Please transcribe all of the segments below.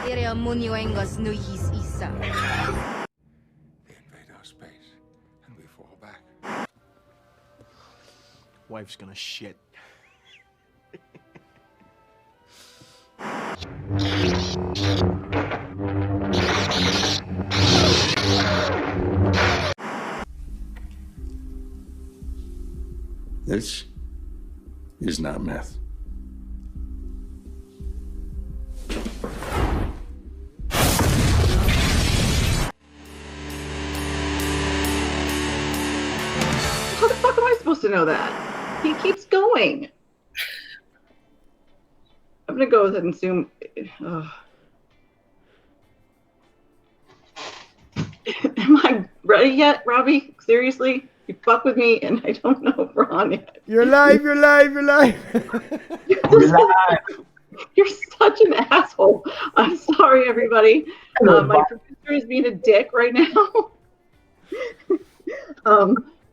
The invade our space, and we fall back. Wife's gonna shit. This is not myth. How the fuck am I supposed to know that? He keeps going. I'm gonna go ahead and assume. Am I ready yet, Robbie? Seriously? You fuck with me and I don't know if we're on yet. You're live. You're such an asshole. I'm sorry, everybody. My producer is being a dick right now.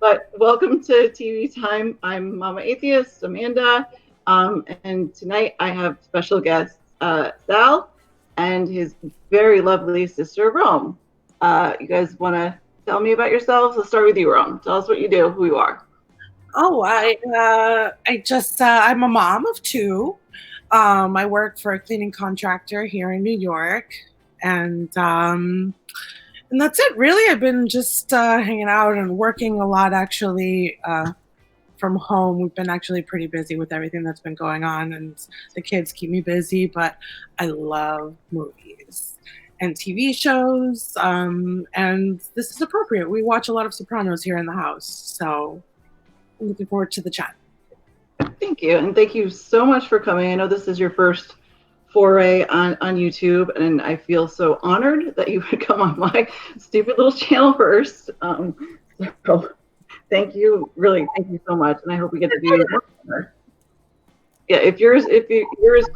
But welcome to TV Time. I'm Mama Atheist, Amanda. And tonight I have special guest Sal and his very lovely sister, Rome. You guys want to tell me about yourselves? Let's start with you, Rome. Tell us what you do, who you are. Oh, I'm a mom of two. I work for a cleaning contractor here in New York, and that's it. Really, I've been just hanging out and working a lot, actually, from home. We've been actually pretty busy with everything that's been going on, and the kids keep me busy. But I love movies and TV shows, and this is appropriate. We watch a lot of Sopranos here in the house, so I'm looking forward to the chat. Thank you, and thank you so much for coming. I know this is your first foray on YouTube, and I feel so honored that you would come on my stupid little channel first. So thank you, really, thank you so much, and I hope we get to do more. Yeah, if you're as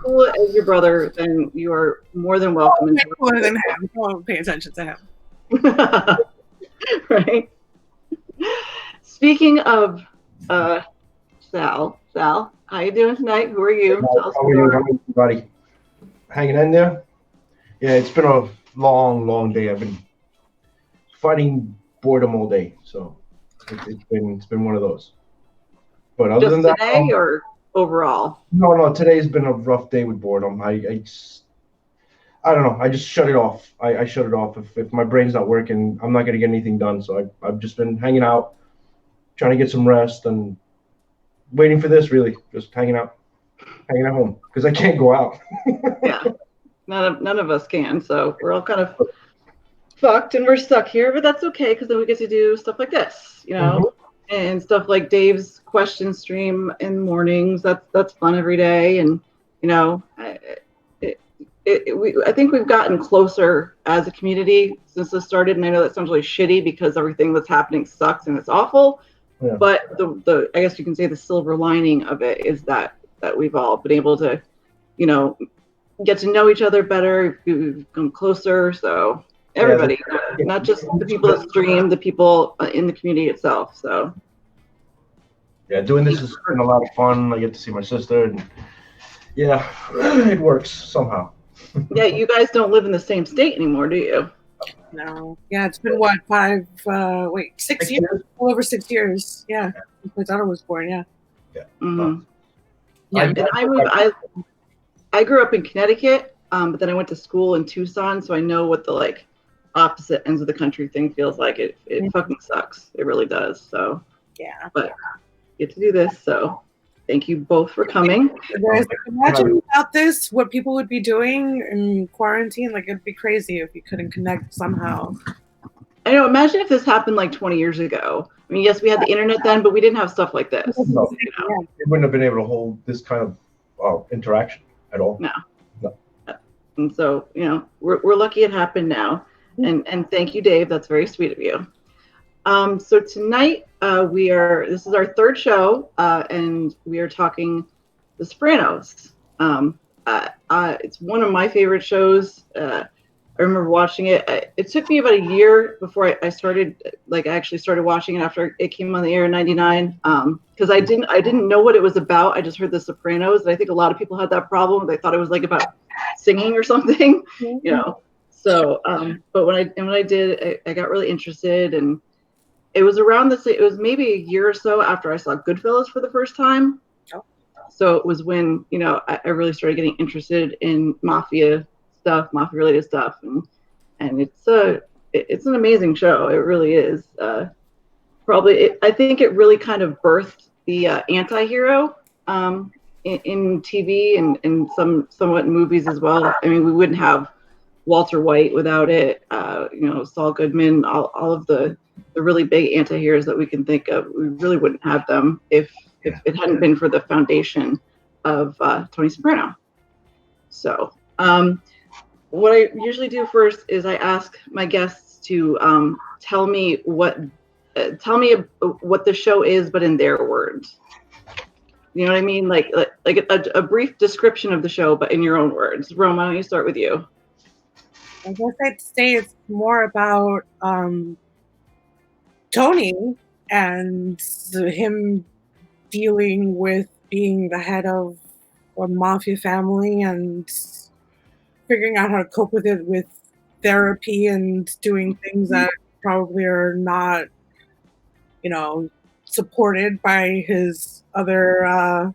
cool as your brother, then you are more than welcome. Cooler than him. Don't pay attention to him. Right. Speaking of Sal, how you doing tonight? Who are you? How are you, everybody? Hanging in there? Yeah, it's been a long day. I've been fighting boredom all day, so it's been one of those. But other than that, today or overall? No. Today's been a rough day with boredom. I don't know. I just shut it off. I shut it off. If my brain's not working, I'm not gonna get anything done. So I've just been hanging out, trying to get some rest, and waiting for this. Really, just hanging at home because I can't go out. Yeah, none of us can. So we're all kind of fucked and we're stuck here, but that's okay because then we get to do stuff like this, and stuff like Dave's question stream in the mornings. That's fun every day, and I think we've gotten closer as a community since this started. And I know that sounds really shitty because everything that's happening sucks and it's awful. Yeah. But the I guess you can say the silver lining of it is that we've all been able to, get to know each other better. We've come closer. So everybody, not just the people that stream, the people in the community itself. So yeah, doing this has been a lot of fun. I get to see my sister, and yeah, it works somehow. Yeah, you guys don't live in the same state anymore, do you? No. Yeah, it's been 6 years? Well, over 6 years. Yeah, my daughter was born. Yeah. Yeah. Mm-hmm. Yeah, and I grew up in Connecticut, but then I went to school in Tucson, so I know what the opposite ends of the country thing feels like. It fucking sucks. It really does. So yeah, but get to do this. So thank you both for coming. Imagine without this, what people would be doing in quarantine. It'd be crazy if you couldn't connect somehow. I know. Imagine if this happened 20 years ago. I mean, yes, we had the internet then, but we didn't have stuff like this. No, we wouldn't have been able to hold this kind of interaction at all. No. And so, we're lucky it happened now. And thank you, Dave. That's very sweet of you. So tonight this is our third show, and we are talking The Sopranos. It's one of my favorite shows. I remember watching it. It took me about a year before I started, I actually started watching it after it came on the air in '99. Because I didn't know what it was about. I just heard The Sopranos, and I think a lot of people had that problem. They thought it was about singing or something, you know. So, but when I did, I got really interested, and it was around this. It was maybe a year or so after I saw Goodfellas for the first time. So it was when, you know, I really started getting interested in mafia related stuff, and it's an amazing show. It really is. I think it really kind of birthed the anti-hero in TV and somewhat in movies as well. I mean, we wouldn't have Walter White without it. You know, Saul Goodman, all of the really big anti-heroes that we can think of. We really wouldn't have them if it hadn't been for the foundation of Tony Soprano. So, what I usually do first is I ask my guests to tell me what the show is, but in their words. You know what I mean? Like a brief description of the show, but in your own words. Rome, why don't you start with you? I guess I'd say it's more about Tony and him dealing with being the head of a mafia family and figuring out how to cope with it with therapy and doing things that probably are not, you know, supported by his other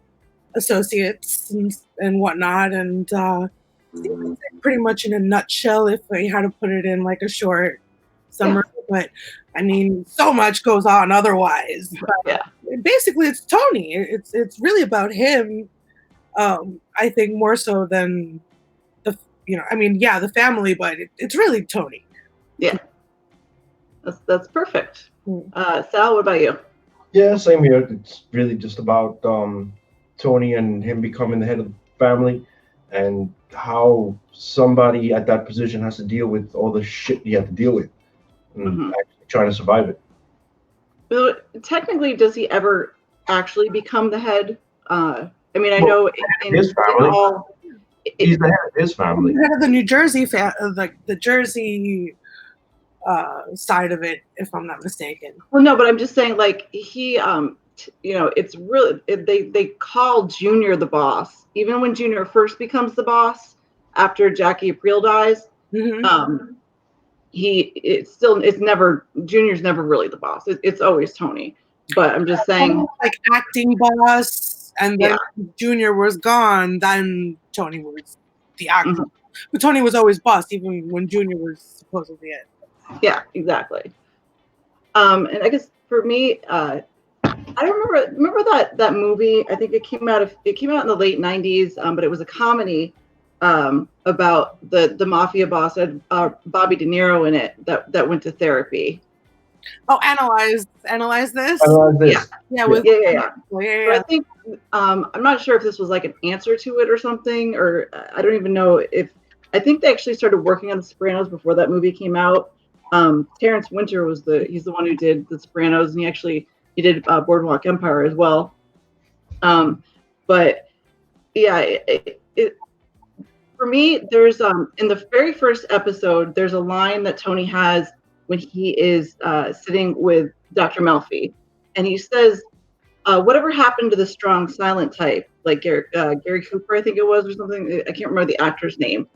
associates and whatnot. And I think that's pretty much in a nutshell if I had to put it in like a short summary. Yeah. But I mean, so much goes on otherwise. But basically, it's Tony. It's really about him. I think more so than the family, but it's really Tony. Yeah, that's perfect. Sal, what about you? Yeah, same here. It's really just about Tony and him becoming the head of the family, and how somebody at that position has to deal with all the shit you have to deal with, and actually trying to survive it. But technically, does he ever actually become the head? I mean, I know in his family. He's the head of his family. Head of the New Jersey, the Jersey side of it, if I'm not mistaken. Well, no, but I'm just saying, like, he, you know, it's really they call Junior the boss, even when Junior first becomes the boss after Jackie Aprile dies. It's never Junior's never really the boss. It's always Tony. But I'm just saying, like acting boss, and then Junior was gone, then Tony was the actor. But Tony was always boss, even when Junior was supposedly it. Yeah, exactly. And I guess for me, I remember that movie. I think it came out in the late '90s, but it was a comedy about the mafia boss. Had Bobby De Niro in it that went to therapy. Oh, analyze this. Yeah. But I think I'm not sure if this was like an answer to it or something, or I don't even know if. I think they actually started working on The Sopranos before that movie came out. Terrence Winter he's the one who did The Sopranos, and he did Boardwalk Empire as well. But yeah, for me, there's in the very first episode, there's a line that Tony has when he is sitting with Dr. Melfi, and he says, "Whatever happened to the strong, silent type, like Gary Cooper, I think it was, or something. I can't remember the actor's name."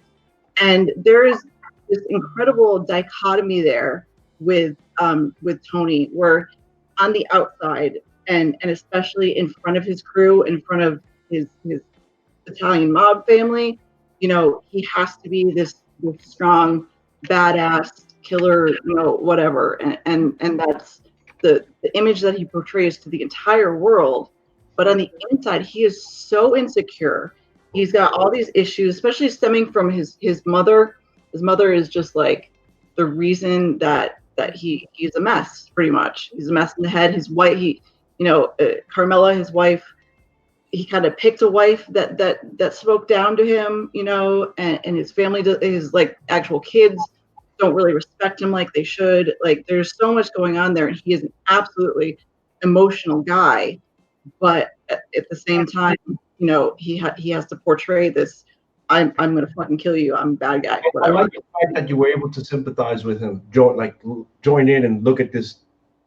And there is this incredible dichotomy there with Tony, where on the outside and especially in front of his crew, in front of his Italian mob family, you know, he has to be this strong, badass killer, you know, whatever, and that's the image that he portrays to the entire world. But on the inside, he is so insecure. He's got all these issues, especially stemming from his mother. His mother is just like the reason that he's a mess, pretty much. He's a mess in the head. His wife, Carmela, his wife, he kind of picked a wife that spoke down to him, you know, and his family, his like actual kids don't really respect him like they should. Like, there's so much going on there, and he is an absolutely emotional guy, but at the same time, you know, he has to portray this, I'm gonna fucking kill you, I'm a bad guy, whatever. I like the fact that you were able to sympathize with him, join in and look at this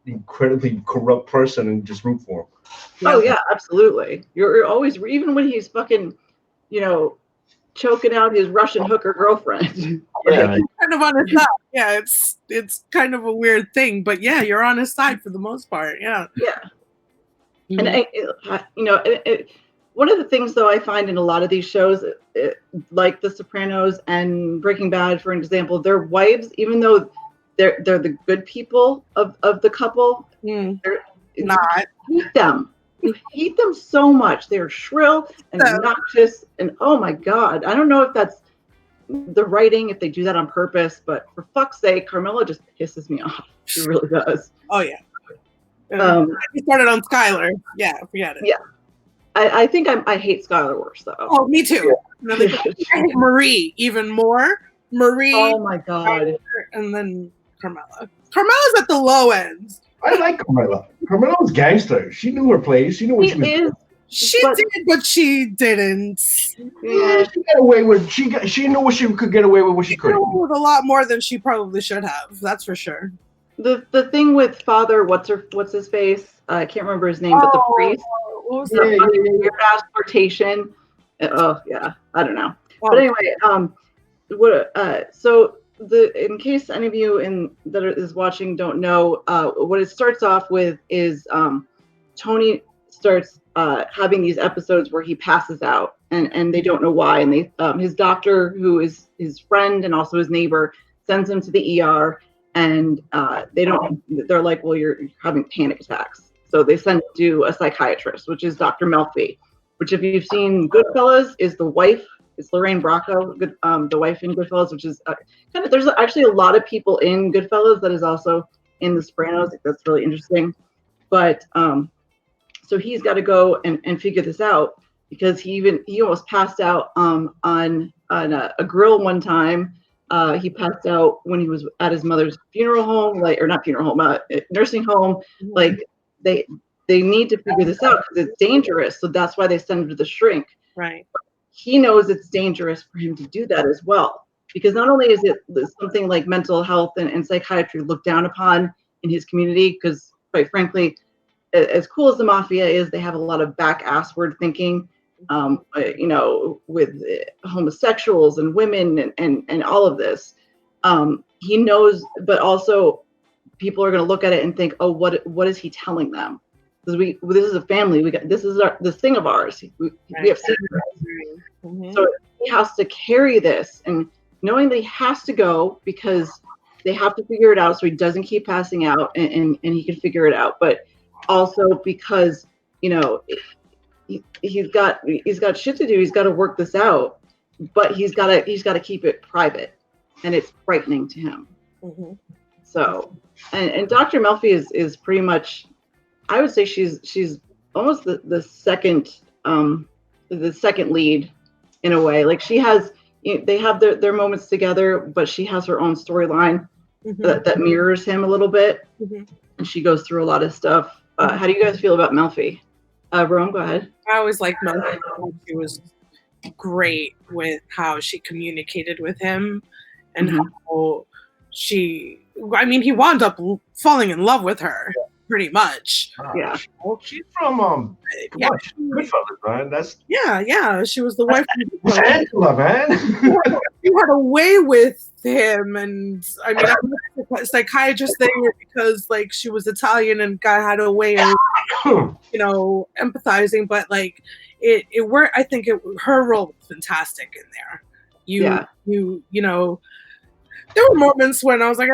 incredibly corrupt person and just root for him. Oh yeah, absolutely. You're always, even when he's fucking, you know, choking out his Russian hooker girlfriend. Yeah. Kind of on his side. Yeah, it's kind of a weird thing, but yeah, you're on his side for the most part. Yeah. Yeah. Mhm. And one of the things though I find in a lot of these shows, like The Sopranos and Breaking Bad, for example, their wives, even though they're the good people of the couple, Mm. they're Not. you hate them. You hate them so much. They're shrill and So- obnoxious, and oh my god, I don't know if that's the writing, if they do that on purpose, but for fuck's sake, Carmela just pisses me off. She really does. Oh yeah. Um, He started on Skylar. Yeah, forget it. Yeah. I think I hate Skylar worse though. Oh, me too. Really, I hate Marie even more. Marie, Oh my god. and then Carmela. Carmela's at the low end. I like Carmela. Carmela was gangster. She knew her place. She knew what She she was doing. is. She But- did, but she didn't. Yeah. She got away with. She knew what she could get away with. What she She couldn't. did with a lot more than she probably should have. That's for sure. The thing with Father, what's his face? I can't remember his name, but the priest. What was The that? Yeah. weird ass flirtation. Oh yeah, I don't know. Oh, But anyway, in case any of you that is watching don't know, what it starts off with is Tony starts having these episodes where he passes out, and they don't know why, and his doctor, who is his friend and also his neighbor, sends him to the ER, and they're like, well, you're having panic attacks, so they send him to a psychiatrist, which is Dr. Melfi, which, if you've seen Goodfellas, is the wife. It's Lorraine Bracco, the wife in Goodfellas, which is there's actually a lot of people in Goodfellas that is also in The Sopranos. That's really interesting. But so he's got to go and figure this out, because he almost passed out on a grill one time. He passed out when he was at his mother's funeral home, nursing home. Like they need to figure this out because it's dangerous. So that's why they send him to the shrink. right. He knows it's dangerous for him to do that as well, because not only is it something like mental health and psychiatry looked down upon in his community, because quite frankly, as cool as the mafia is, they have a lot of back assward thinking, with homosexuals and women and all of this. He knows, but also people are going to look at it and think, oh, what is he telling them? Because this is a family. This is this thing of ours. We have secrets. Mhm. So he has to carry this, and knowing that he has to go because they have to figure it out so he doesn't keep passing out, and he can figure it out. But also because he's got shit to do. He's got to work this out, but he's got to keep it private, and it's frightening to him. Mhm. So, and Dr. Melfi is pretty much, I would say she's almost the second lead in a way. Like they have their moments together, but she has her own storyline Mhm. that mirrors him a little bit, Mhm. and she goes through a lot of stuff. How do you guys feel about Melfi? Rome, go ahead. I always liked Manda. She was great with how she communicated with him, and Mhm. how he wound up falling in love with her pretty much. Yeah. She's from Yeah. Goodfellas, man. That's Yeah. She was the wife. Angela, man. She had a way with him, and I mean, I don't know if the psychiatrist thing or because like she was Italian and guy had a way of empathizing, but like it worked. I think her role was fantastic in there. There were moments when I was like,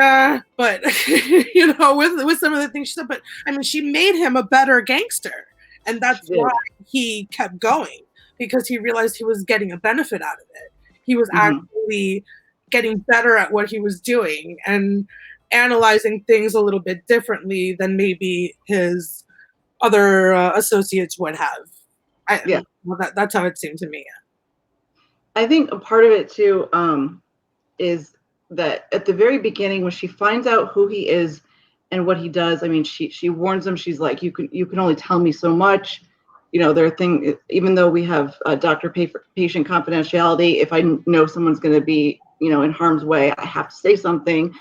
but with some of the things she said, but I mean, she made him a better gangster, and that's why he kept going, because he realized he was getting a benefit out of it. He was actually getting better at what he was doing and analyzing things a little bit differently than maybe his other associates would have. That's how it seemed to me. I think a part of it too is that at the very beginning, when she finds out who he is and what he does, I mean, she warns him. She's like, you can only tell me so much. Their thing, even though we have doctor-patient confidentiality, if I know someone's going to be, in harm's way, I have to say something.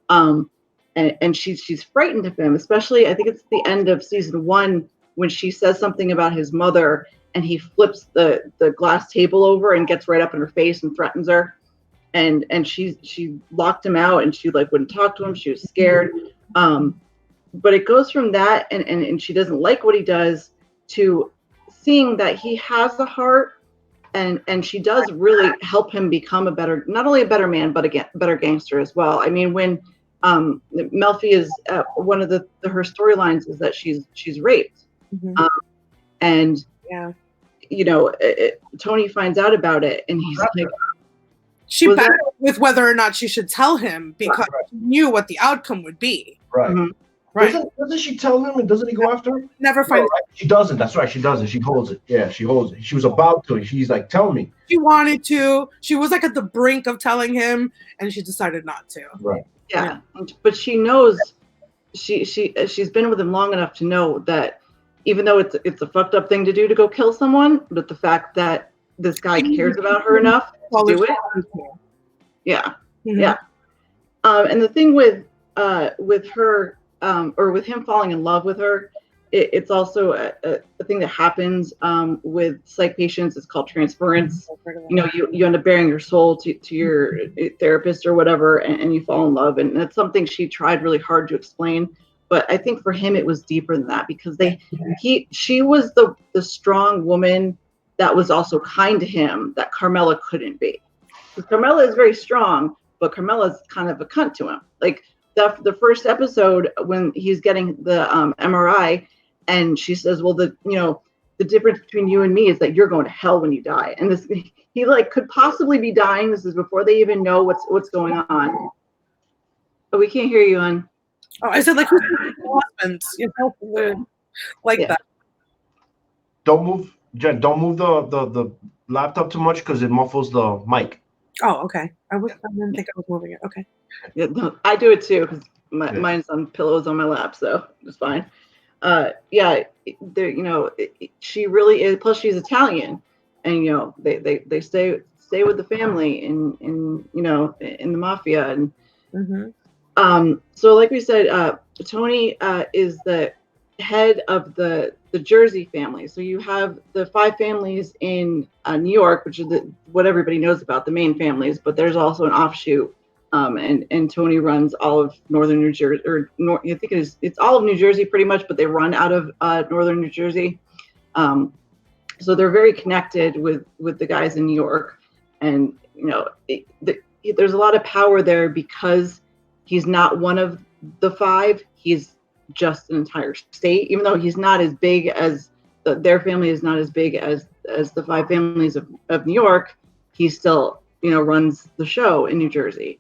And she's frightened of him, especially I think it's the end of season 1 when she says something about his mother, and he flips the glass table over and gets right up in her face and threatens her. And she locked him out, and she like wouldn't talk to him. She was scared. But it goes from that, and she doesn't like what he does, to seeing that he has a heart, and she does really help him become not only a better man, but a better gangster as well. I mean, when Melfi is one of her storylines is that she's raped, and Yeah. you know, Tony finds out about it, and he's like, she Was battled with whether or not she should tell him because she knew what the outcome would be. Right. Mhm. Right. Doesn't she tell him, and doesn't he go after her? Never finds. Right. She doesn't. That's right. She doesn't. She holds it. Yeah, she holds it. She was about to. And she's like, "Tell me." She wanted to. She was like at the brink of telling him, and she decided not to. Right. yeah. But she knows she's been with him long enough to know that even though it's a fucked up thing to do to go kill someone, but the fact that this guy cares about her enough to do it. Yeah. Mhm. Yeah. And the thing with her, or with him falling in love with her, it's also a thing that happens with psych patients. It's called transference. You know, you end up bearing your soul to your therapist or whatever, and you fall in love. And that's something she tried really hard to explain. But I think for him, it was deeper than that, because she was the strong woman that was also kind to him that Carmela couldn't be. Because Carmela is very strong, but Carmela's kind of a cunt to him. Like the first episode when he's getting the MRI, and she says, "Well, the difference between you and me is that you're going to hell when you die." And this, he like could possibly be dying. This is before they even know what's going on. But we can't hear you on. Oh, I said like husbands, like Yeah. that. Don't move, Jen. Don't move the laptop too much because it muffles the mic. Oh, okay. I didn't think I was moving it. Okay. Yeah, no, I do it too, because mine's on pillows on my lap, so it's fine. Yeah, she really is. Plus, she's Italian, and they stay with the family in the mafia, and so like we said, Tony is the head of the Jersey family. So you have the 5 families in New York, which is what everybody knows about, the main families, but there's also an offshoot. And Tony runs all of northern New Jersey, I think it's all of New Jersey pretty much, but they run out of northern New Jersey. So they're very connected with the guys in New York, and there's a lot of power there because he's not one of the 5. He's just an entire state, even though he's not as big as their family is not as big as the 5 families of New York. He still runs the show in New Jersey.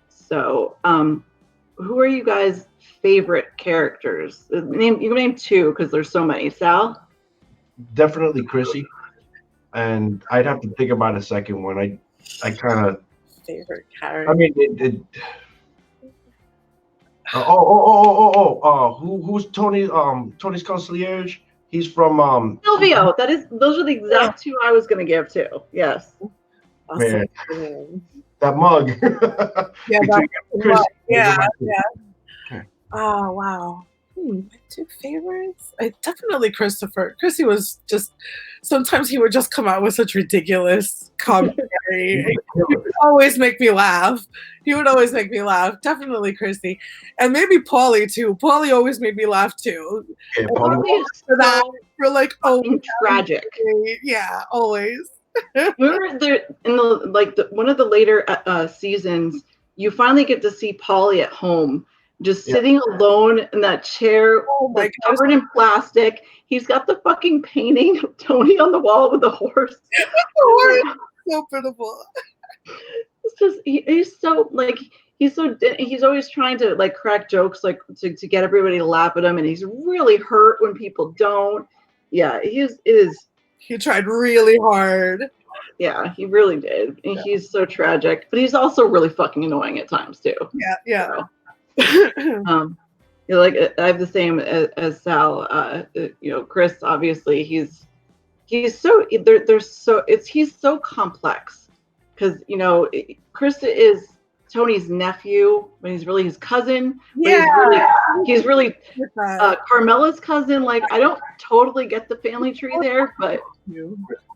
So who are you guys' favorite characters? You can name 2 because there's so many. Sal? Definitely Chrissy, and I'd have to think about a second one. I kind of favorite character. I mean, who's Tony? Tony's concierge. He's from Silvio. Those are the exact 2 I was going to give too. Yes. Man, that mug. Yeah, Chrissy. yeah. Okay. Oh wow. My 2 favorites? Definitely Christopher. Chrissy was just, sometimes he would just come out with such ridiculous commentary. He would always make me laugh. Definitely Chrissy. And maybe Paulie too. Paulie always made me laugh too. Yeah, Paulie is for that. We're like, oh, tragic. Yeah, always. Remember there in one of the later seasons, you finally get to see Paulie at home, just sitting alone in that chair, covered in plastic. He's got the fucking painting of Tony on the wall with the horse. So pitiful. It's just he's so he's always trying to like crack jokes to get everybody to laugh at him, and he's really hurt when people don't. Yeah, he tried really hard. Yeah, he really did. And he's so tragic, but he's also really fucking annoying at times too. Yeah. So, I have the same as Sal. Chris, obviously, he's so he's so complex because Chris is Tony's nephew when he's really his cousin. But Yeah. he's really With that. Carmela's cousin. Like, I don't totally get the family tree there, but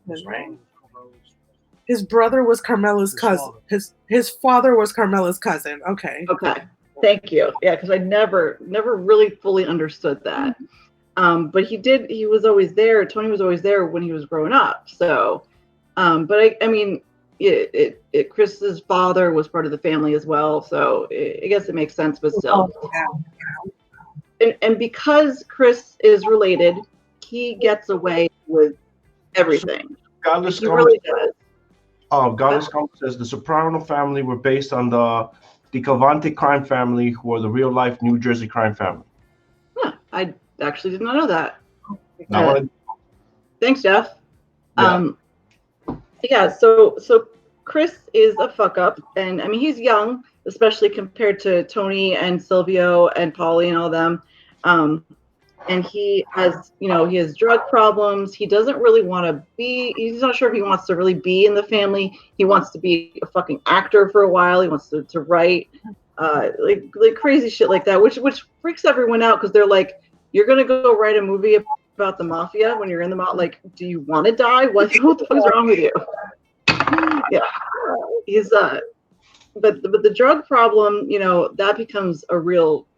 That's right. His brother was Carmela's cousin. His father was Carmela's cousin. Okay. Okay. Thank you. Yeah, because I never really fully understood that. But he was always there. Tony was always there when he was growing up. So, but I mean, Chris's father was part of the family as well. So I guess it makes sense, but still. And because Chris is related, he gets away with everything. Godless He really does. Godless Comment says the Soprano family were based on the Calvante crime family, who are the real-life New Jersey crime family. Yeah, I actually did not know that. Thanks, Jeff. Yeah. So Chris is a fuck up, and I mean he's young, especially compared to Tony and Silvio and Paulie and all them. And he has drug problems. He doesn't really want to be. He's not sure if he wants to really be in the family. He wants to be a fucking actor for a while. He wants to write, like crazy shit like that, which freaks everyone out because they're like, you're gonna go write a movie about the mafia when you're in the mafia. Like, do you want to die? What the fuck is wrong with you? Yeah, he's but the drug problem, that becomes a real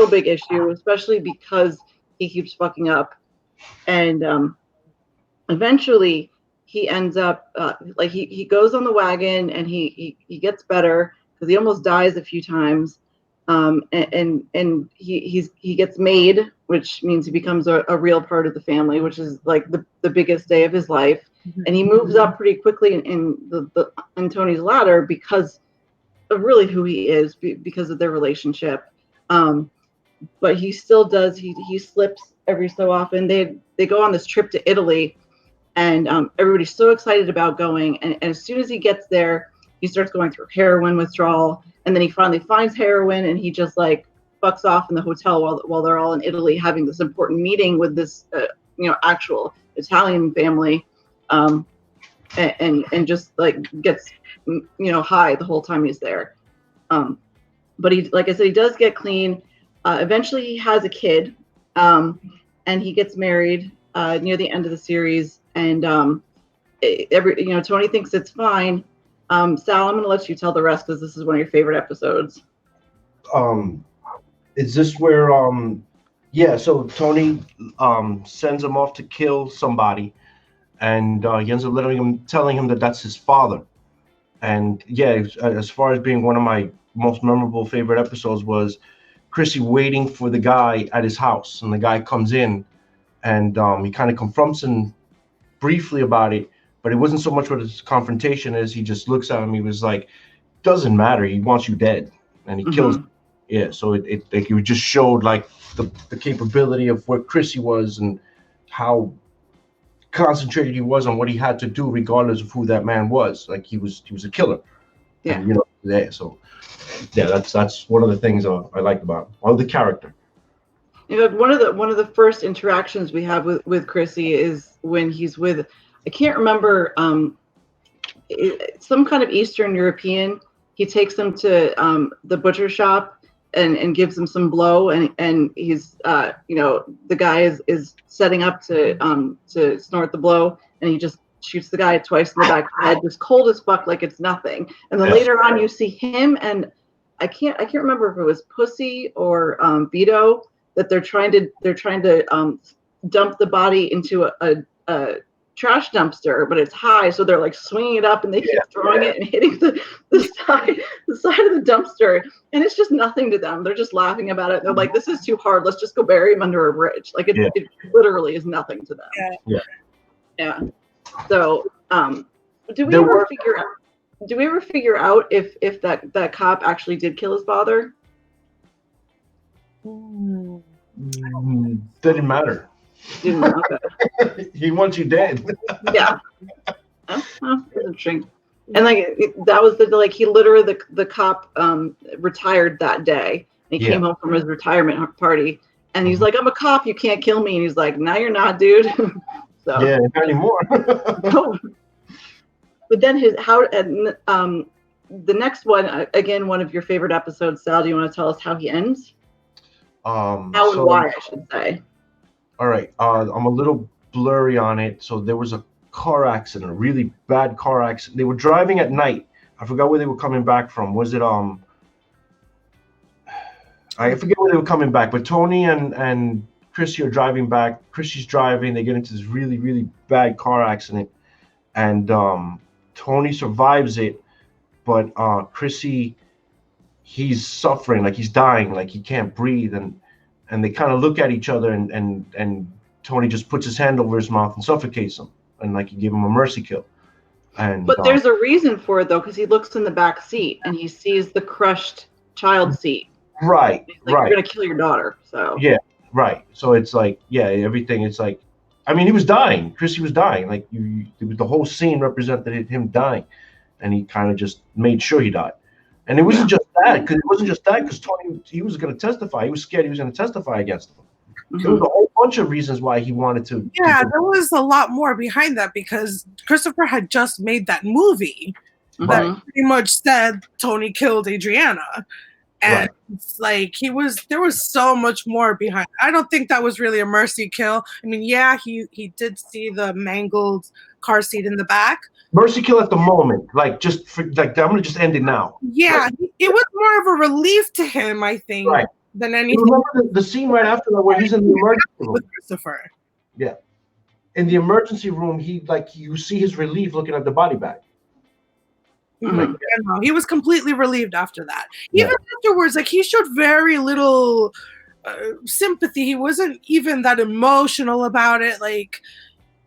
big issue, especially because he keeps fucking up, and eventually he ends up like he goes on the wagon and he gets better because he almost dies a few times, and he gets made, which means he becomes a real part of the family, which is like the biggest day of his life, and he moves up pretty quickly in Tony's ladder because of really who he is, because of their relationship. But he still does. He slips every so often. They go on this trip to Italy, and everybody's so excited about going. And as soon as he gets there, he starts going through heroin withdrawal, and then he finally finds heroin, and he just like fucks off in the hotel while they're all in Italy having this important meeting with this actual Italian family, and just like gets high the whole time he's there. But he, like I said, he does get clean. Eventually he has a kid, and he gets married near the end of the series, and Tony thinks it's fine. Sal, I'm going to let you tell the rest because this is one of your favorite episodes. Is this where so Tony sends him off to kill somebody, and he ends up telling him that that's his father. And yeah, as far as being one of my most memorable favorite episodes was Chrissy waiting for the guy at his house, and the guy comes in, and he kind of confronts him briefly about it, but it wasn't so much what his confrontation is. He just looks at him. He was like, "Doesn't matter. He wants you dead," and he kills him. Yeah, so it just showed like the capability of where Chrissy was and how concentrated he was on what he had to do, regardless of who that man was. Like he was a killer. Yeah. And, so. Yeah, that's one of the things I liked about him, or the character. One of the first interactions we have with Chrissy is when he's with, I can't remember, some kind of Eastern European. He takes him to the butcher shop and gives him some blow, and he's the guy is setting up to snort the blow, and he just shoots the guy twice in the back of the head, just cold as fuck, like it's nothing. And then later on, you see him and I can't remember if it was Pussy or Vito that they're trying to dump the body into a trash dumpster, but it's high, so they're like swinging it up and they keep throwing it and hitting the side of the dumpster, and it's just nothing to them. They're just laughing about it. They're like, "This is too hard. Let's just go bury him under a bridge." Like it literally is nothing to them. Yeah. So, do we ever figure out if that cop actually did kill his father? Didn't matter. Okay. He wants you dead. Yeah. That's interesting. And like that was he literally the cop retired that day. And he came home from his retirement party, and he's like, "I'm a cop. You can't kill me." And he's like, "No, you're not, dude." So yeah, not anymore. No. But then the next one, again, one of your favorite episodes. Sal, do you want to tell us how he ends? How and why, I should say. All right. I'm a little blurry on it. So there was a car accident, a really bad car accident. They were driving at night. I forgot where they were coming back from. Was it I forget where they were coming back, but Tony and Chrissy are driving back. Chrissy's driving. They get into this really, really bad car accident, and Tony survives it, but Chrissy, he's suffering, like he's dying, like he can't breathe, and they kind of look at each other, and Tony just puts his hand over his mouth and suffocates him, and like he gave him a mercy kill. But there's a reason for it though, because he looks in the back seat and he sees the crushed child seat. Right, like, right. You're gonna kill your daughter. So yeah, right. So it's like, yeah, everything. It's like, I mean, he was dying. Chrissy was dying. Like the whole scene represented him dying, and he kind of just made sure he died. And it wasn't just that, because Tony, he was going to testify. He was scared he was going to testify against him. Mm-hmm. There was a whole bunch of reasons why he wanted to. Yeah, there was a lot more behind that, because Christopher had just made that movie that pretty much said Tony killed Adriana. And it's like there was so much more behind. I don't think that was really a mercy kill. I mean, yeah, he did see the mangled car seat in the back. Mercy kill at the moment, like I'm gonna just end it now. Yeah, it was more of a relief to him, I think, than anything. You remember the scene right after that where he's in the emergency room with Christopher? Yeah, in the emergency room, you see his relief looking at the body bag. Mm-hmm. No, he was completely relieved after that. Even afterwards, like he showed very little sympathy. He wasn't even that emotional about it. Like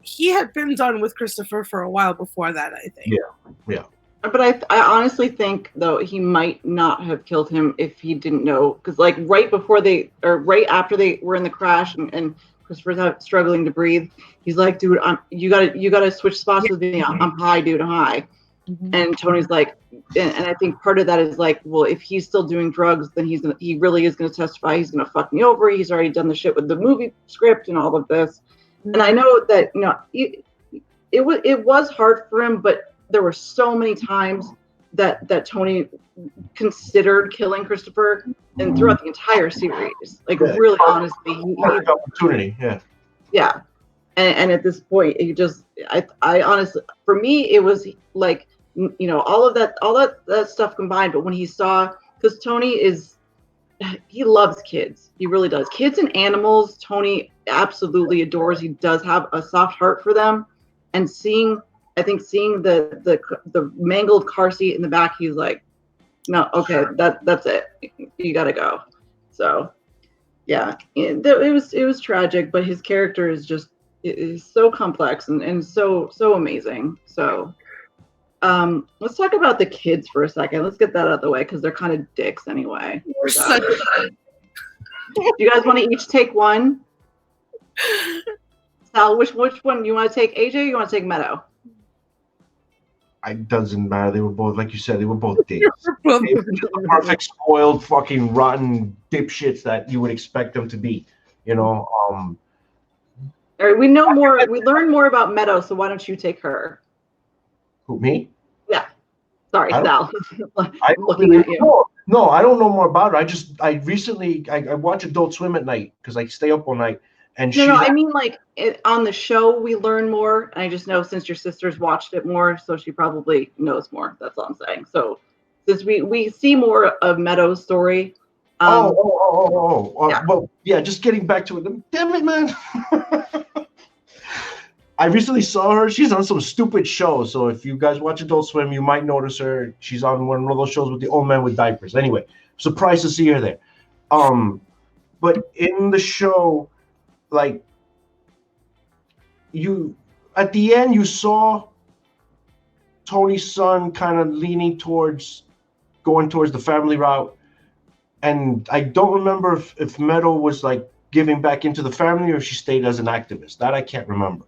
he had been done with Christopher for a while before that, I think. Yeah. But I honestly think though he might not have killed him if he didn't know, because like right after they were in the crash and Christopher's struggling to breathe, he's like, dude, you gotta switch spots with me. I'm high, dude. I'm high. Mm-hmm. And Tony's like, and I think part of that is like, well, if he's still doing drugs, then he really is going to testify. He's going to fuck me over. He's already done the shit with the movie script and all of this. Mm-hmm. And I know that it was hard for him, but there were so many times that Tony considered killing Christopher, and throughout the entire series, like really honestly, he had opportunity. Yeah. And at this point, I honestly, for me, it was like, all that stuff combined. But when he saw, because Tony he loves kids. He really does. Kids and animals, Tony absolutely adores. He does have a soft heart for them. And seeing the mangled car seat in the back, he's like, no, okay, that's it. You got to go. So, yeah, it was tragic, but his character is just, it is so complex and so amazing. So let's talk about the kids for a second. Let's get that out of the way because they're kind of dicks anyway. So. Do you guys want to each take one? Sal, which one? You want to take AJ or you want to take Meadow? It doesn't matter. They were both, like you said, they were both dicks. They were just the perfect, spoiled, fucking rotten dipshits that you would expect them to be. All right, we know more. We learn more about Meadow, so why don't you take her? Who, me? Yeah. Sorry, Sal. I'm looking at you. No, I don't know more about her. I recently watch Adult Swim at night because I stay up all night. And I mean like on the show we learn more. And I just know since your sister's watched it more, so she probably knows more. That's all I'm saying. So since we see more of Meadow's story. Yeah. Well, yeah, just getting back to it. Damn it, man. I recently saw her. She's on some stupid show. So if you guys watch Adult Swim, you might notice her. She's on one of those shows with the old men with diapers. Anyway, surprised to see her there. But in the show, like at the end, you saw Tony's son kind of leaning going towards the family route. And I don't remember if Meadow was like giving back into the family or if she stayed as an activist. That I can't remember.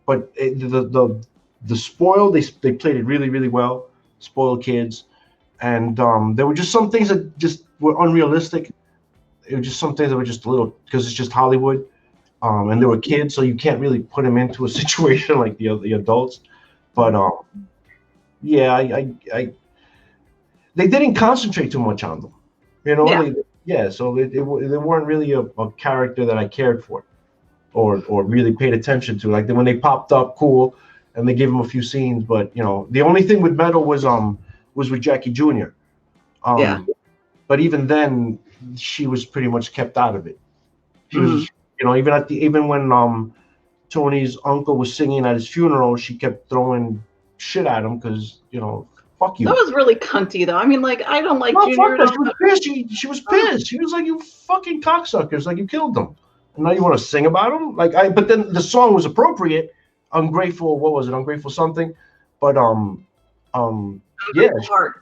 But the spoiled, they played it really, really well. Spoiled kids. And there were just some things that just were unrealistic. It was just some things that were just a little, because it's just Hollywood. And they were kids, so you can't really put them into a situation like the adults. But yeah, they didn't concentrate too much on them. You know, Yeah. so they weren't really a character that I cared for or really paid attention to. Like when they popped up, cool, and they gave him a few scenes. But you know, the only thing with Meadow was with Jackie Jr. Yeah. But even then, she was pretty much kept out of it. She Mhm. was, you know, even when Tony's uncle was singing at his funeral, she kept throwing shit at him because, you know, fuck That you. was really cunty, though. I mean, like, I don't like No, Junior fuck at that. all. She was pissed. She was pissed. She was like, "You fucking cocksuckers! Like you killed them, and now you want to sing about them?" But then the song was appropriate. Ungrateful. What was it? Ungrateful something. But yeah, Hard.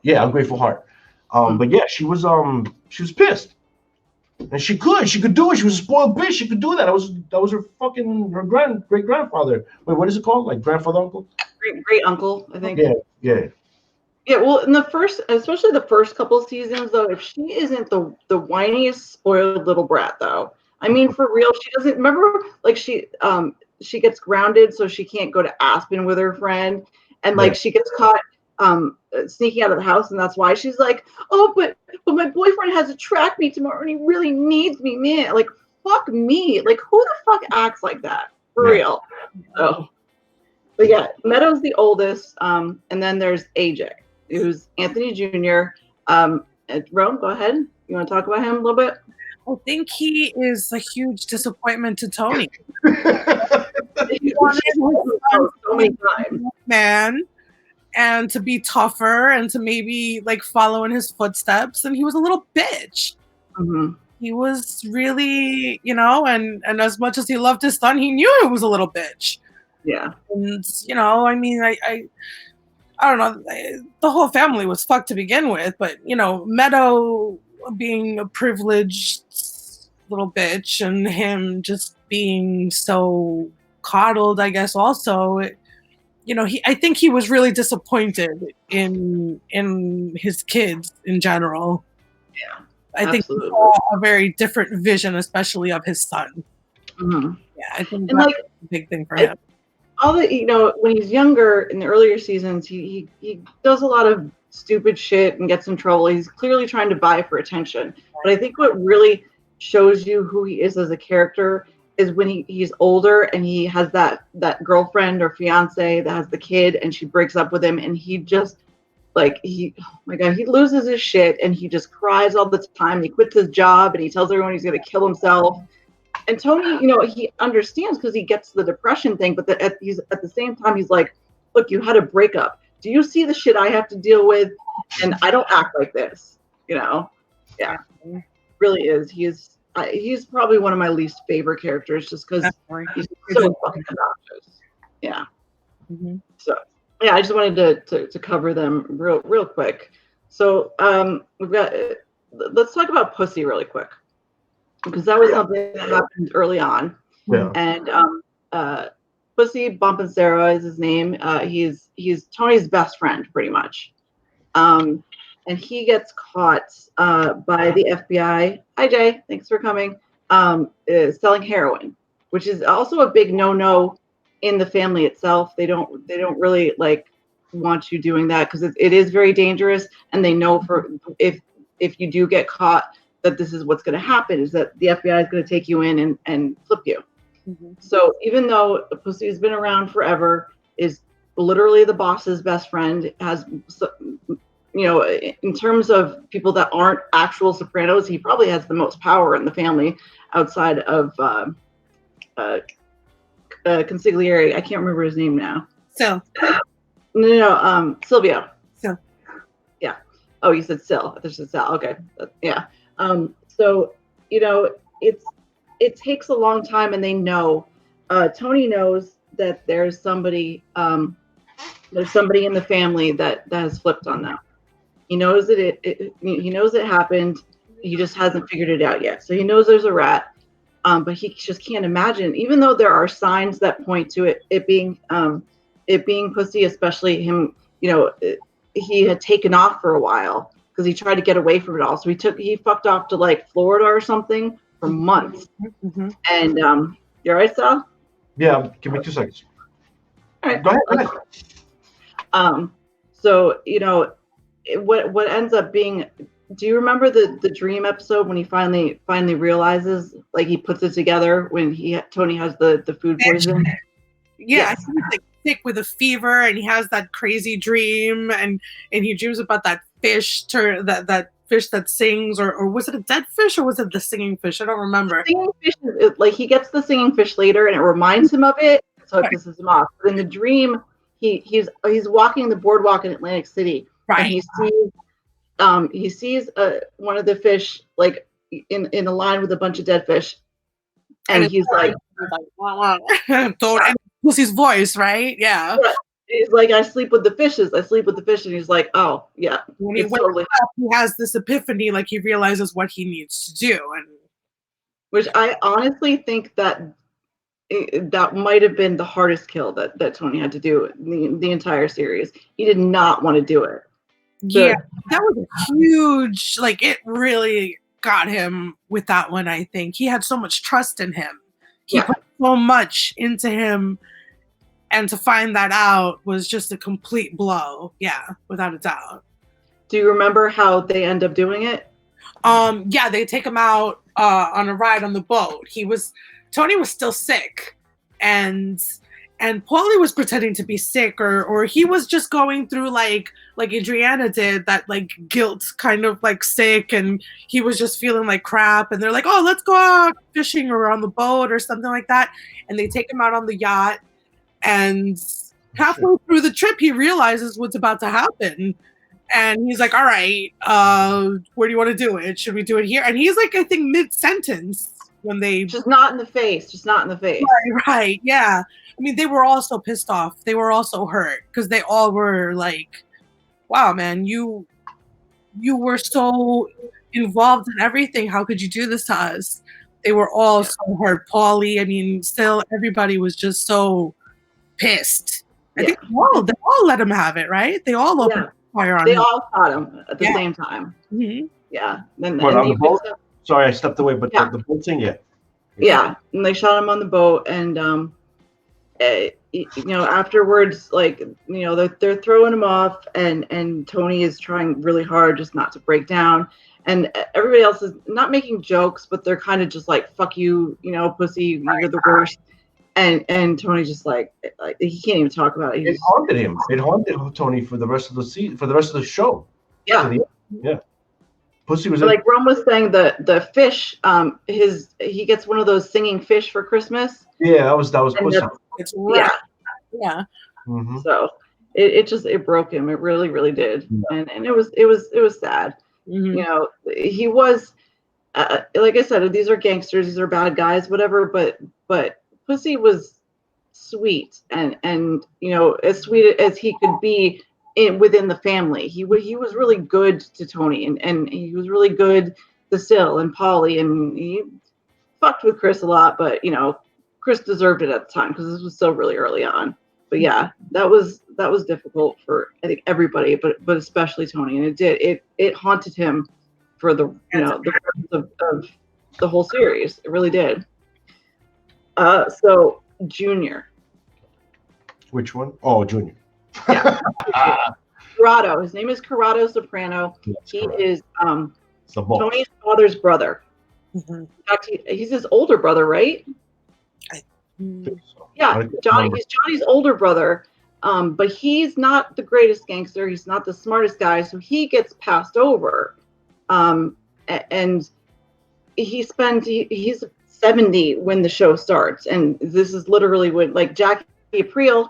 yeah, ungrateful heart. But yeah, she was pissed, and she could do it. She was a spoiled bitch. She could do that. That was her great grandfather. Wait, what is it called? Like grandfather, uncle? Great uncle, I think. Yeah, yeah. Yeah, well, in the first, especially the first couple of seasons, though, if she isn't the whiniest, spoiled little brat, though, I mean, for real, she doesn't remember. Like she gets grounded, so she can't go to Aspen with her friend, and like Yeah. she gets caught sneaking out of the house, and that's why she's like, oh, but my boyfriend has to track me tomorrow, and he really needs me, man. Like, fuck me. Like, who the fuck acts like that for Yeah. real? Oh. But yeah, Meadows the oldest, and then there's AJ, who's Anthony Jr. Rome, go ahead. You want to talk about him a little bit? I think he is a huge disappointment to Tony. He wanted his son so many times. Man, and to be tougher and to maybe like follow in his footsteps, and he was a little bitch. Mm-hmm. He was really, you know, and as much as he loved his son, he knew he was a little bitch. Yeah. And you know, I mean, I don't know, the whole family was fucked to begin with, but you know, Meadow being a privileged little bitch and him just being so coddled, I guess also, you know, I think he was really disappointed in his kids in general. Yeah. I think he saw a very different vision, especially of his son. Mm-hmm. Yeah, I think and that's like a big thing for him. All the, you know, when he's younger in the earlier seasons, he does a lot of stupid shit and gets in trouble. He's clearly trying to vie for attention. But I think what really shows you who he is as a character is when he's older and he has that girlfriend or fiance that has the kid and she breaks up with him and he just like oh my god, he loses his shit and he just cries all the time. He quits his job and he tells everyone he's going to kill himself. And Tony, you know, he understands because he gets the depression thing, but he's at the same time, he's like, look, you had a breakup. Do you see the shit I have to deal with? And I don't act like this, you know? Yeah, really is. He's probably one of my least favorite characters just because he's so fucking obnoxious. Yeah. Mm-hmm. So, yeah, I just wanted to cover them real quick. So, we've got, let's talk about Pussy really quick. Because that was something that happened early on. Yeah. And Pussy Bumpin' Sarah is his name. He's Tony's best friend, pretty much. And he gets caught by the FBI. Hi, Jay. Thanks for coming. Selling heroin, which is also a big no-no in the family itself. They don't really like want you doing that because it is very dangerous, and they know for if you do get caught, that this is what's going to happen, is that the FBI is going to take you in and flip you. Mm-hmm. So even though Pussy has been around forever, is literally the boss's best friend, has, you know, in terms of people that aren't actual Sopranos, he probably has the most power in the family outside of Consigliere. I can't remember his name now. So. No, Silvio. So. Yeah. Oh, you said Sil. I said Sal. Okay. Yeah. So, you know, it takes a long time, and they know, Tony knows that there's somebody in the family that has flipped on them. He knows that he knows it happened. He just hasn't figured it out yet. So he knows there's a rat, but he just can't imagine, even though there are signs that point to it being Pussy, especially him, you know, he had taken off for a while because he tried to get away from it all. So he fucked off to like Florida or something for months. Mm-hmm. And you all right, Sal? Yeah, give me 2 seconds. All right. Go ahead. So, you know, what ends up being. Do you remember the dream episode when he finally realizes, like, he puts it together when Tony has the food poison? Yeah, Yes. he was like sick with a fever, and he has that crazy dream, and he dreams about that fish that fish that sings, or was it a dead fish, or was it the singing fish? I don't remember. The singing fish, like, he gets the singing fish later, and it reminds him of it, so it pisses him off. But in the dream, he's walking the boardwalk in Atlantic City, Right. and he sees one of the fish, like, in a line with a bunch of dead fish, and he's like, don't. And Pussy's voice, right? Yeah. He's like, I sleep with the fishes. I sleep with the fish, and he's like, oh yeah. When he wakes up, he has this epiphany, like he realizes what he needs to do, and which I honestly think that might have been the hardest kill that Tony had to do the entire series. He did not want to do it. Yeah, that was a huge, like, it really got him with that one. I think he had so much trust in him. He put so much into him, and to find that out was just a complete blow. Yeah, without a doubt. Do you remember how they end up doing it? Yeah, they take him out on a ride on the boat. Tony was still sick, and Paulie was pretending to be sick, or he was just going through like Adriana did, that like guilt kind of like sick, and he was just feeling like crap, and they're like, oh, let's go out fishing or on the boat or something like that, and they take him out on the yacht, and halfway through the trip he realizes what's about to happen. And he's like, all right, where do you want to do it? Should we do it here? And he's like, I think mid-sentence when they... Just not in the face. Right, yeah. I mean, they were all so pissed off. They were all so hurt because they all were like, wow, man, you were so involved in everything. How could you do this to us? They were all so hurt. Paulie, I mean, still everybody was just so pissed. I think they all let him have it, right? They all opened fire on him. They all fought him at the same time. Mm-hmm. Yeah. On the boat? Sorry, I stepped away, but the boat thing, Yeah, and they shot him on the boat, and afterwards, like, they're throwing him off, and Tony is trying really hard just not to break down, and everybody else is not making jokes, but they're kind of just like, fuck you, pussy, you're the worst. And Tony's just like he can't even talk about it. It haunted him. It haunted Tony for the rest of the show. Yeah. Pussy was like Ron was saying, the fish, he gets one of those singing fish for Christmas. Yeah, that was Pussy. It's right. Yeah. Mm-hmm. So it broke him. It really, really did. Yeah. And it was sad. Mm-hmm. He was like I said, these are gangsters, these are bad guys, whatever. But Pussy was sweet and as sweet as he could be within the family. He was really good to Tony, and he was really good to Sil and Paulie, and he fucked with Chris a lot, but Chris deserved it at the time because this was still really early on. But yeah, that was difficult for, I think, everybody, but especially Tony, and it haunted him for the the rest of the whole series. It really did. So Junior. Which one? Oh, Junior. Yeah. Corrado. His name is Corrado Soprano. He is Tony's father's brother. Mm-hmm. In fact, he's his older brother, right? Yeah, Johnny. He's Johnny's older brother, but he's not the greatest gangster. He's not the smartest guy, so he gets passed over. And he's 70 when the show starts, and this is literally when, like, Jackie Aprile,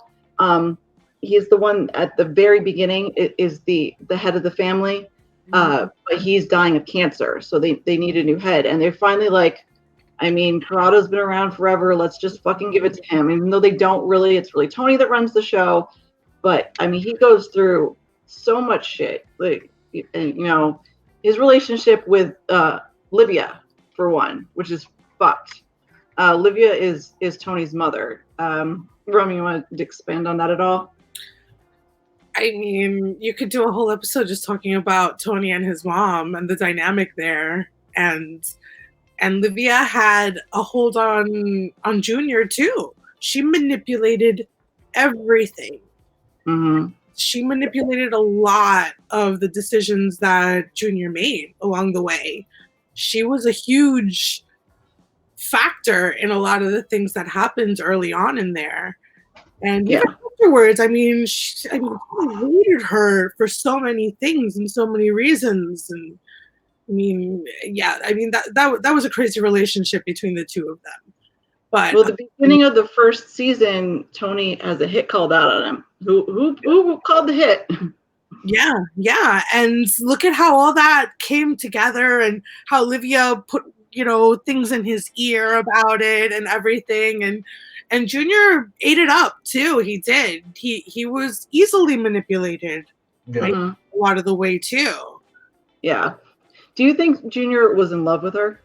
he's the one at the very beginning, is the head of the family, but he's dying of cancer, so they need a new head, and they're finally like, I mean, Corrado's been around forever, let's just fucking give it to him. Even though they don't really, it's really Tony that runs the show, but I mean, he goes through so much shit, like, his relationship with Livia, for one, which is fucked. Livia is Tony's mother. Romy, you want to expand on that at all? I mean, you could do a whole episode just talking about Tony and his mom and the dynamic there, and Livia had a hold on Junior too. She manipulated everything. Mm-hmm. she manipulated a lot of the decisions that Junior made along the way. She was a huge factor in a lot of the things that happened early on in there. And even afterwards, I mean, she hated her for so many things and so many reasons. And I mean, yeah, I mean that was a crazy relationship between the two of them. But well, the beginning of the first season, Tony has a hit called out on him. Who called the hit? Yeah, and look at how all that came together, and how Olivia put things in his ear about it and everything, and Junior ate it up too. He did. He was easily manipulated, right, a lot of the way too. Yeah. Do you think Junior was in love with her?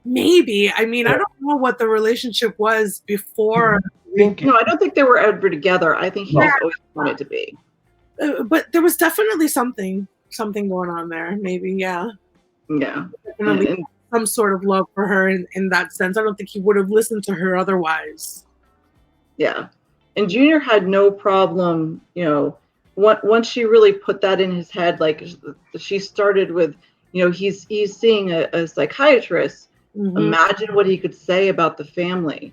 Maybe. I mean, I don't know what the relationship was before. No, I don't think they were ever together. I think he just always wanted to be. But there was definitely something going on there. Maybe, yeah. Yeah. Definitely some sort of love for her in that sense. I don't think he would have listened to her otherwise. Yeah. And Junior had no problem, once she really put that in his head, like she started with, he's seeing a psychiatrist. Mm-hmm. Imagine what he could say about the family,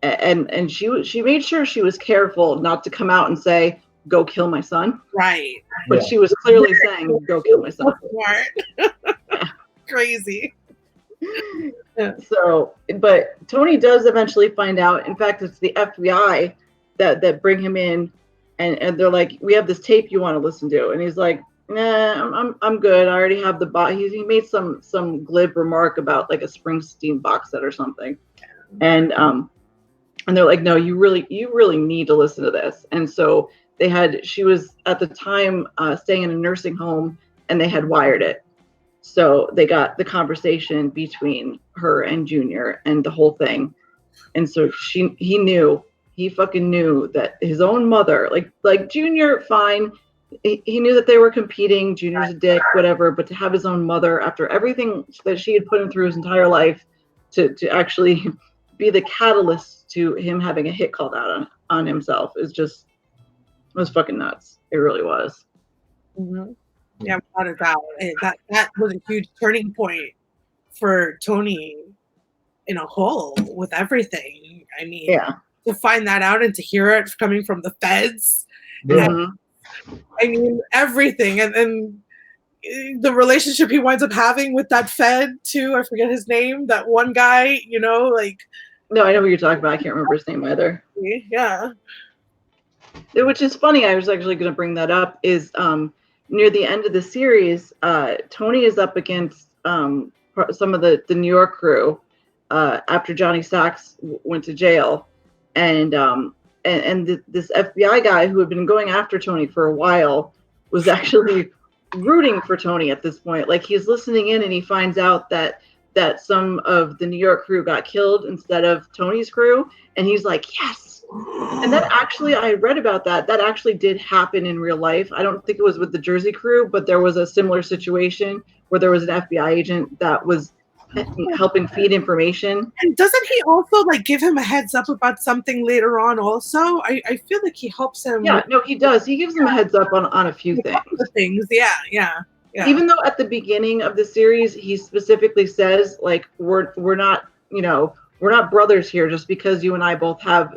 and she made sure she was careful not to come out and say, go kill my son. Right. But she was clearly saying, go kill my son. Crazy. So, but Tony does eventually find out. In fact, it's the FBI that bring him in, and they're like, we have this tape you want to listen to. And he's like, nah, I'm good. I already have the box. He made some glib remark about like a Springsteen box set or something. And they're like, no, you really need to listen to this. And so she was at the time staying in a nursing home, and they had wired it. So they got the conversation between her and Junior and the whole thing. And so he fucking knew that his own mother, like Junior, fine. He knew that they were competing. Junior's a dick, whatever. But to have his own mother, after everything that she had put him through his entire life, to actually be the catalyst to him having a hit called out on himself was fucking nuts. It really was. Mm-hmm. Yeah, without a doubt. That was a huge turning point for Tony in a whole with everything. I mean, to find that out and to hear it coming from the feds. Mm-hmm. I mean, everything. And the relationship he winds up having with that Fed too. I forget his name. That one guy, like. No, I know what you're talking about. I can't remember his name either. Yeah. Which is funny. I was actually going to bring that up. Is near the end of the series, Tony is up against some of the New York crew after Johnny Sachs went to jail, and this FBI guy who had been going after Tony for a while was actually rooting for Tony at this point. Like, he's listening in, and he finds out that some of the New York crew got killed instead of Tony's crew, and he's like, yes. And that actually, I read about that actually did happen in real life. I don't think it was with the Jersey crew, but there was a similar situation where there was an FBI agent that was helping feed information. And doesn't he also give him a heads up about something later on also? I feel like he helps him. Yeah, no, he does. He gives him a heads up on a few things. Yeah. Even though at the beginning of the series, he specifically says, like, we're not, we're not brothers here just because you and I both have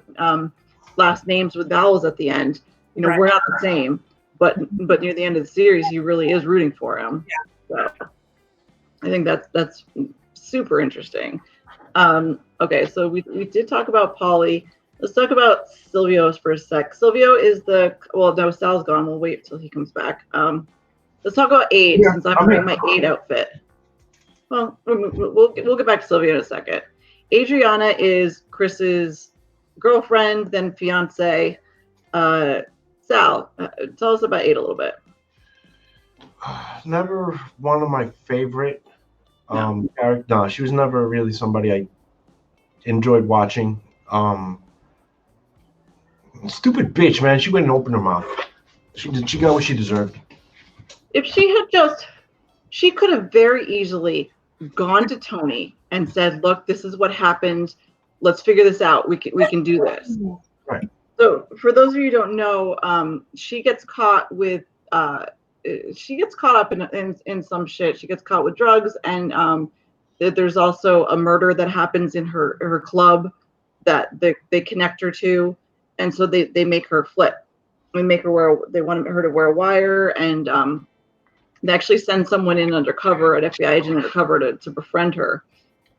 last names with vowels at the end. Right. We're not the same. But near the end of the series, he really is rooting for him. Yeah. So I think that's super interesting. Okay, so we did talk about Polly. Let's talk about Silvio for a sec. Silvio is Sal's gone. We'll wait till he comes back. Let's talk about Aid, since I'm wearing my Aid outfit. Well, we'll get back to Silvio in a second. Adriana is Chris's girlfriend, then fiance. Sal, tell us about Aid a little bit. Never one of my favorite characters. No, she was never really somebody I enjoyed watching. Stupid bitch, man. She wouldn't open her mouth. She got what she deserved. If she could have very easily gone to Tony and said, look, this is what happened. Let's figure this out. We can do this. Right. So for those of you who don't know, she gets caught with she gets caught up in some shit. She gets caught with drugs, and there's also a murder that happens in her club that they connect her to, and so they make her flip. They want her to wear a wire, and they actually send someone in undercover, an FBI agent undercover, to befriend her,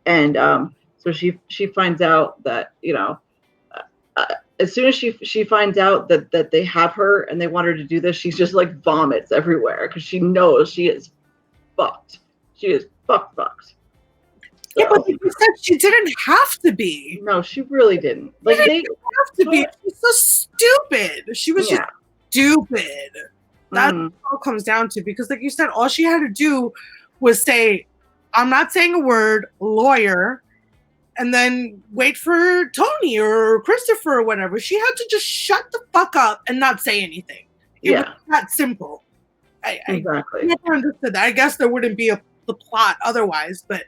and so she finds out that as soon as she finds out that they have her and they want her to do this, she's just like vomits everywhere because she knows she is fucked. She is fucked. Yeah, but like you said, she didn't have to be. No, she really didn't. Like She didn't have to be. She's so stupid. She was just stupid. That's all it comes down to, because like you said, all she had to do was say, I'm not saying a word, lawyer, and then wait for Tony or Christopher or whatever. She had to just shut the fuck up and not say anything. It was that simple. I never understood that. I guess there wouldn't be the plot otherwise, but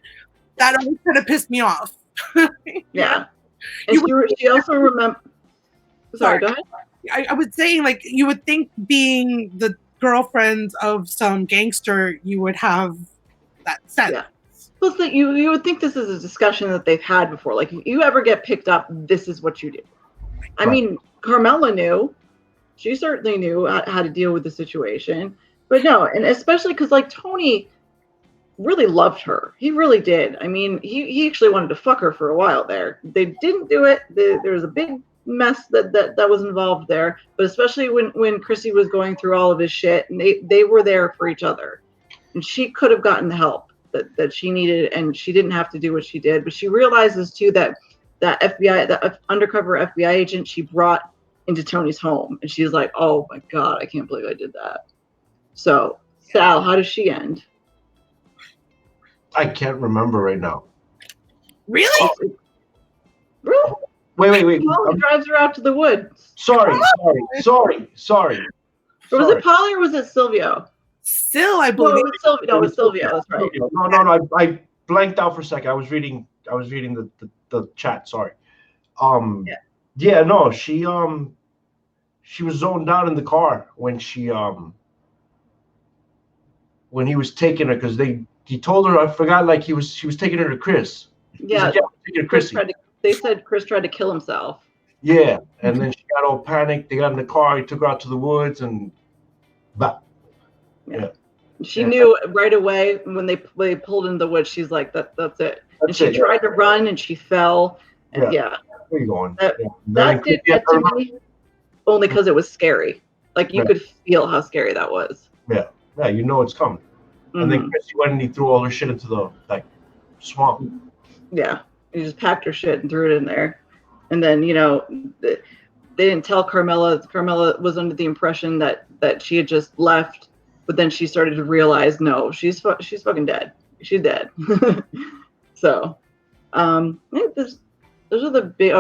that always kind of pissed me off. Yeah. And she also remember. Sorry, go ahead. I was saying, like, you would think being the girlfriend of some gangster, you would have that sense. Yeah. Plus, that you would think this is a discussion that they've had before. Like, if you ever get picked up, this is what you do. I mean, Carmela knew. She certainly knew how to deal with the situation. But no, and especially because, like, Tony really loved her. He really did. I mean, he actually wanted to fuck her for a while there. They didn't do it. There was a big mess that was involved there. But especially when Chrissy was going through all of his shit, and they were there for each other. And she could have gotten the help that she needed, and she didn't have to do what she did. But she realizes too that undercover FBI agent she brought into Tony's home, and she's like, oh my God, I can't believe I did that. So Sal, how does she end? I can't remember right now. Really? Really? Wait. Polly drives her out to the woods. Sorry. Or was it Polly or was it Silvio? I believe. No, it was Silvio. That's right. No. I blanked out for a second. I was reading the chat. Sorry. Yeah. No. She was zoned out in the car when he was taking her, because he told her, I forgot, like she was taking her to Chris. Yeah. Like, taking her to Chrissy. They said Chris tried to kill himself. Yeah, and then she got all panicked. They got in the car. He took her out to the woods, and She knew right away when they pulled into the woods. She's like, that's it. And she tried to run, and she fell. And where are you going? That did get to me only because it was scary. Like, you could feel how scary that was. Yeah, you know it's coming. Mm-hmm. And then Chrissy went and he threw all her shit into the swamp. Yeah, he just packed her shit and threw it in there. And then, they didn't tell Carmela. Carmela was under the impression that she had just left, but then she started to realize, no, she's fucking dead. She's dead. So, I think those are the big.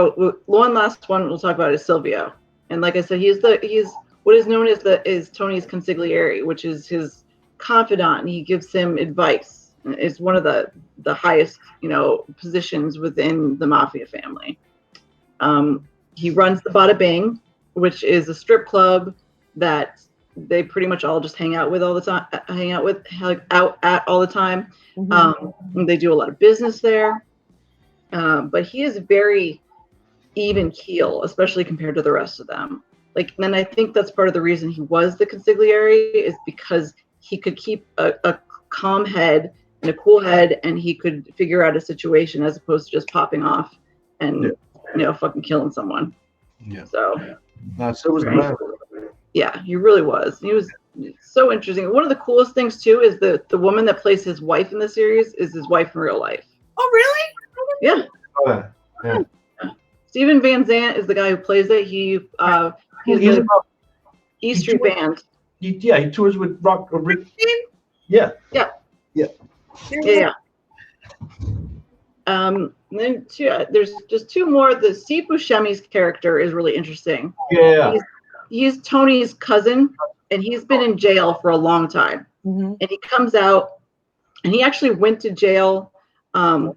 One last one we'll talk about is Silvio, and like I said, he's what is known as Tony's consigliere, which is his confidant, and he gives him advice. It's one of the highest positions within the mafia family. He runs the Bada Bing, which is a strip club that they pretty much all just hang out all the time. Mm-hmm. They do a lot of business there, but he is very even keel, especially compared to the rest of them. Like, and I think that's part of the reason he was the consigliere, is because he could keep a calm head and a cool head, and he could figure out a situation as opposed to just popping off and fucking killing someone. Yeah. So it was the man. Yeah, he really was. He was so interesting. One of the coolest things too is the woman that plays his wife in the series is his wife in real life. Oh, really? Yeah. Oh, yeah. Steven Van Zandt is the guy who plays it. He's the E Street Band. He tours with Rock. Yeah. Then there's just two more. The Steve Buscemi's character is really interesting. Yeah. He's Tony's cousin, and he's been in jail for a long time. Mm-hmm. And he comes out, and he actually went to jail. Tony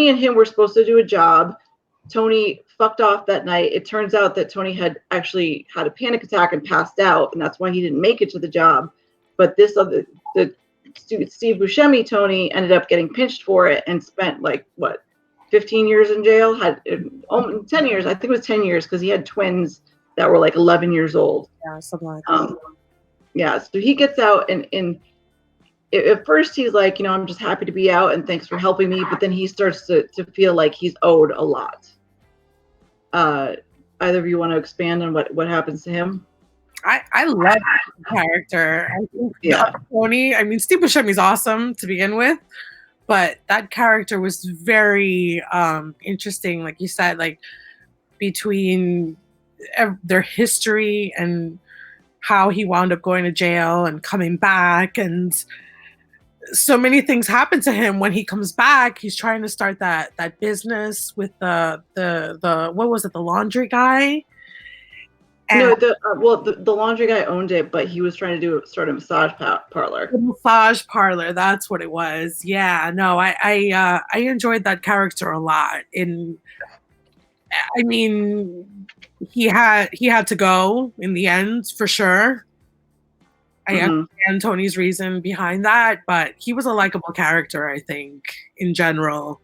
and him were supposed to do a job, Tony fucked off that night. It turns out that Tony had actually had a panic attack and passed out, and that's why he didn't make it to the job. But this other, the Steve Buscemi Tony ended up getting pinched for it and spent 15 years in jail. Had 10 years. I think it was 10 years because he had twins that were 11 years old. Yeah, something like that. Yeah, so he gets out and at first he's like, I'm just happy to be out and thanks for helping me. But then he starts to feel like he's owed a lot. Either of you want to expand on what happens to him? I love that character. I think Tony, Steve Buscemi's awesome to begin with, but that character was very interesting, like you said, between their history and how he wound up going to jail and coming back, and so many things happen to him when he comes back. He's trying to start that business with the what was it, the laundry guy? And no, the laundry guy owned it, but he was trying to start a massage parlor. The massage parlor, that's what it was. Yeah, no, I enjoyed that character a lot. He had to go in the end for sure. I understand Tony's reason behind that, but he was a likable character, I think, in general.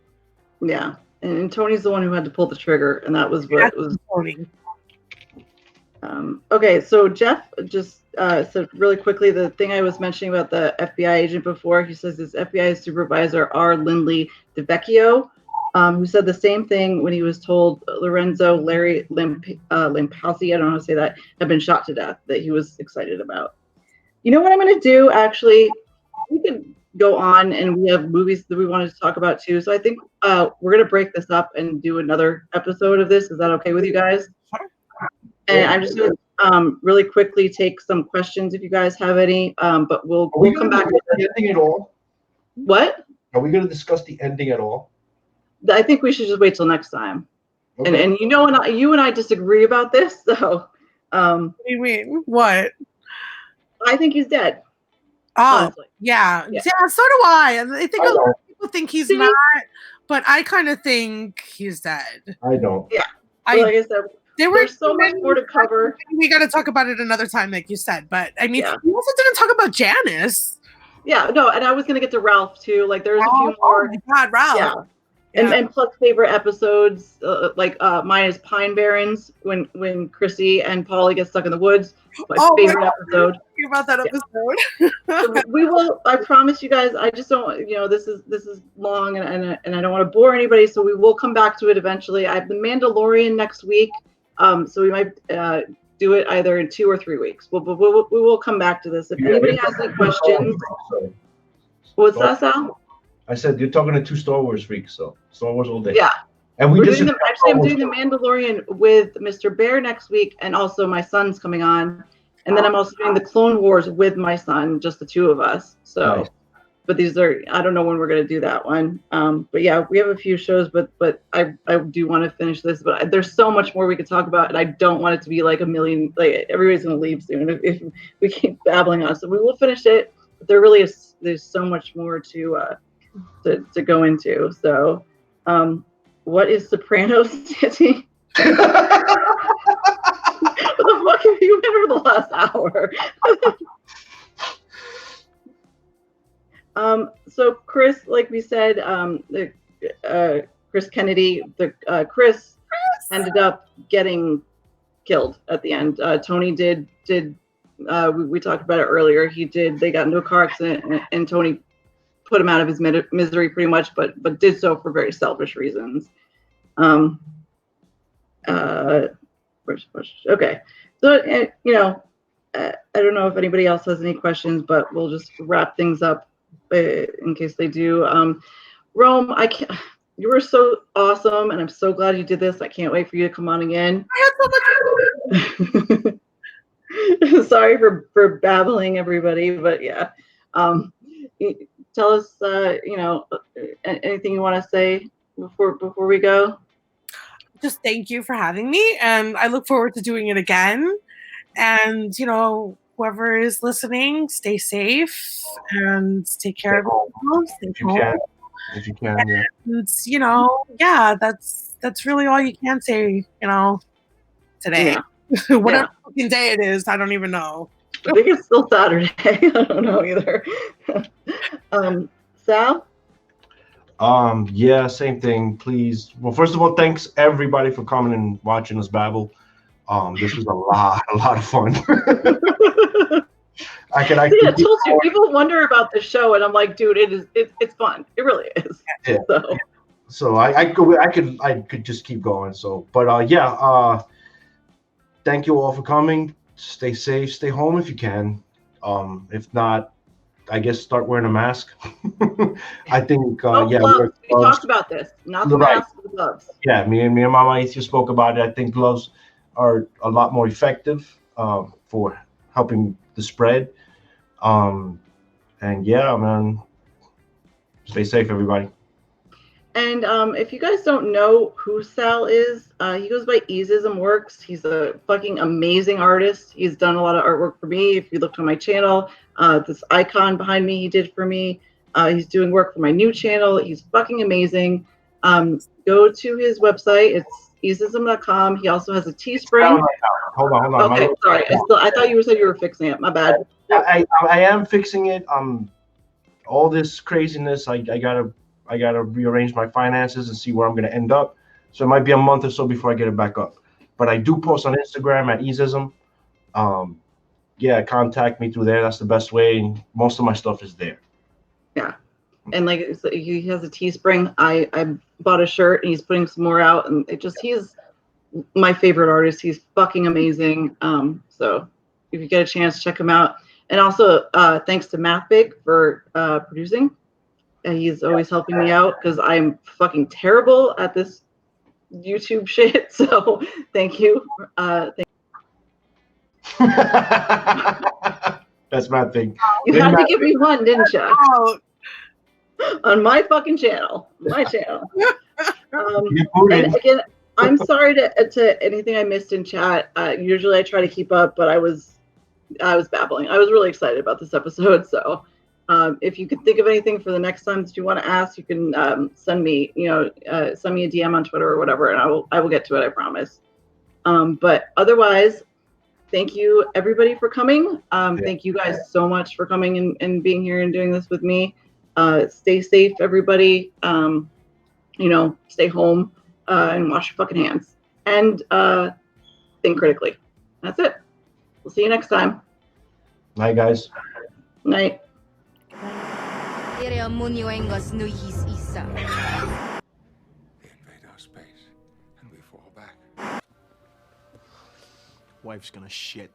Yeah, and Tony's the one who had to pull the trigger, and that was what was Tony. Okay, so Jeff just said really quickly the thing I was mentioning about the FBI agent before. He says his FBI supervisor R. Lindley DeVecchio, who said the same thing when he was told Larry Limpasi, I don't know how to say that, had been shot to death, that he was excited about. You know what I'm going to do, actually? We could go on, and we have movies that we wanted to talk about, too. So I think we're going to break this up and do another episode of this. Is that okay with you guys? And I'm just going to really quickly take some questions if you guys have any, but we'll come back to the ending at all. What? Are we going to discuss the ending at all? I think we should just wait till next time. Okay. And you and I disagree about this, so. What do you mean? What? I think he's dead. Oh, honestly. Yeah, so do I. I think a lot of people think he's not, but I kind of think he's dead. I don't. Yeah. Like I said, there's so much more to cover. We got to talk about it another time, like you said. But we also didn't talk about Janice. Yeah, no, and I was gonna get to Ralph too. There's a few more. Oh my God, Ralph. Yeah. And plus favorite episodes, mine is Pine Barrens when Chrissy and Polly get stuck in the woods. My favorite episode. About that episode. So we will. I promise you guys. I just don't. This is long, and I don't want to bore anybody. So we will come back to it eventually. I have The Mandalorian next week. So we might do it either in 2 or 3 weeks. We will come back to this. If anybody has any questions, what's that, Sal? I said you're talking to 2 Star Wars freaks, so Star Wars all day. Yeah. And I'm doing The Mandalorian with Mr. Bear next week, and also my son's coming on. And then I'm also doing the Clone Wars with my son, just the 2 of us. So, nice. But these are, I don't know when we're going to do that one. But yeah, we have a few shows, but I do want to finish this. But there's so much more we could talk about, and I don't want it to be like a million, everybody's going to leave soon if we keep babbling on. So we will finish it. But there's so much more to go into. So, what is Sopranos, Sandy? What the fuck have you been for the last hour? So Chris, like we said, Chris Kennedy, Chris ended up getting killed at the end. Tony did. We talked about it earlier. They got into a car accident, and Tony put him out of his misery pretty much, but did so for very selfish reasons. Okay, so I don't know if anybody else has any questions, but we'll just wrap things up in case they do. Rome, you were so awesome, and I'm so glad you did this. I can't wait for you to come on again. I had so much. Sorry for babbling, everybody, but yeah. Tell us, anything you want to say before we go. Just thank you for having me, and I look forward to doing it again. And whoever is listening, stay safe and take care of yourselves. Stay home. if you can. Yeah. It's, yeah, that's really all you can say, today. Yeah. Whatever fucking day it is, I don't even know. I think it's still Saturday. I don't know either. Sal? Yeah, same thing. Please. Well, first of all, thanks everybody for coming and watching us babble. This was a lot of fun. I told you, people wonder about the show, and I'm like, dude, it's fun. It really is. Yeah. So I could just keep going. So, but thank you all for coming. Stay safe. Stay home if you can. If not, I guess start wearing a mask. I think gloves. We talked about this. Not the mask, but the gloves. Yeah, me and Mama Aethia spoke about it. I think gloves are a lot more effective for helping the spread. And yeah, man, stay safe, everybody. And if you guys don't know who Sal is, he goes by Easeism Works. He's a fucking amazing artist. He's done a lot of artwork for me. If you looked on my channel, this icon behind me he did for me. He's doing work for my new channel. He's fucking amazing. Go to his website. It's easeism.com. He also has a Teespring. Hold on. Okay, sorry. I thought you said you were fixing it. My bad. I am fixing it. All this craziness, I gotta rearrange my finances and see where I'm gonna end up. So it might be a month or so before I get it back up. But I do post on Instagram at Easeism. Yeah, contact me through there. That's the best way. And most of my stuff is there. Yeah. And like he has a Teespring. I bought a shirt and he's putting some more out, and he's my favorite artist. He's fucking amazing. So if you get a chance, check him out. And also thanks to MathBig for producing. He's always helping me out because I'm fucking terrible at this YouTube shit. So thank you. That's my thing. You had to give me one, didn't you? On my fucking channel. My channel. And again, I'm sorry to anything I missed in chat. Usually I try to keep up, but I was babbling. I was really excited about this episode. So if you could think of anything for the next time that you want to ask, you can send me a DM on Twitter or whatever, and I will get to it. I promise. But otherwise, thank you everybody for coming. Thank you guys so much for coming and being here and doing this with me. Stay safe, everybody. Stay home and wash your fucking hands and think critically. That's it. We'll see you next time. Night, guys. Night. They invade our space, and we fall back. Wife's gonna shit.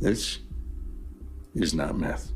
This is not meth.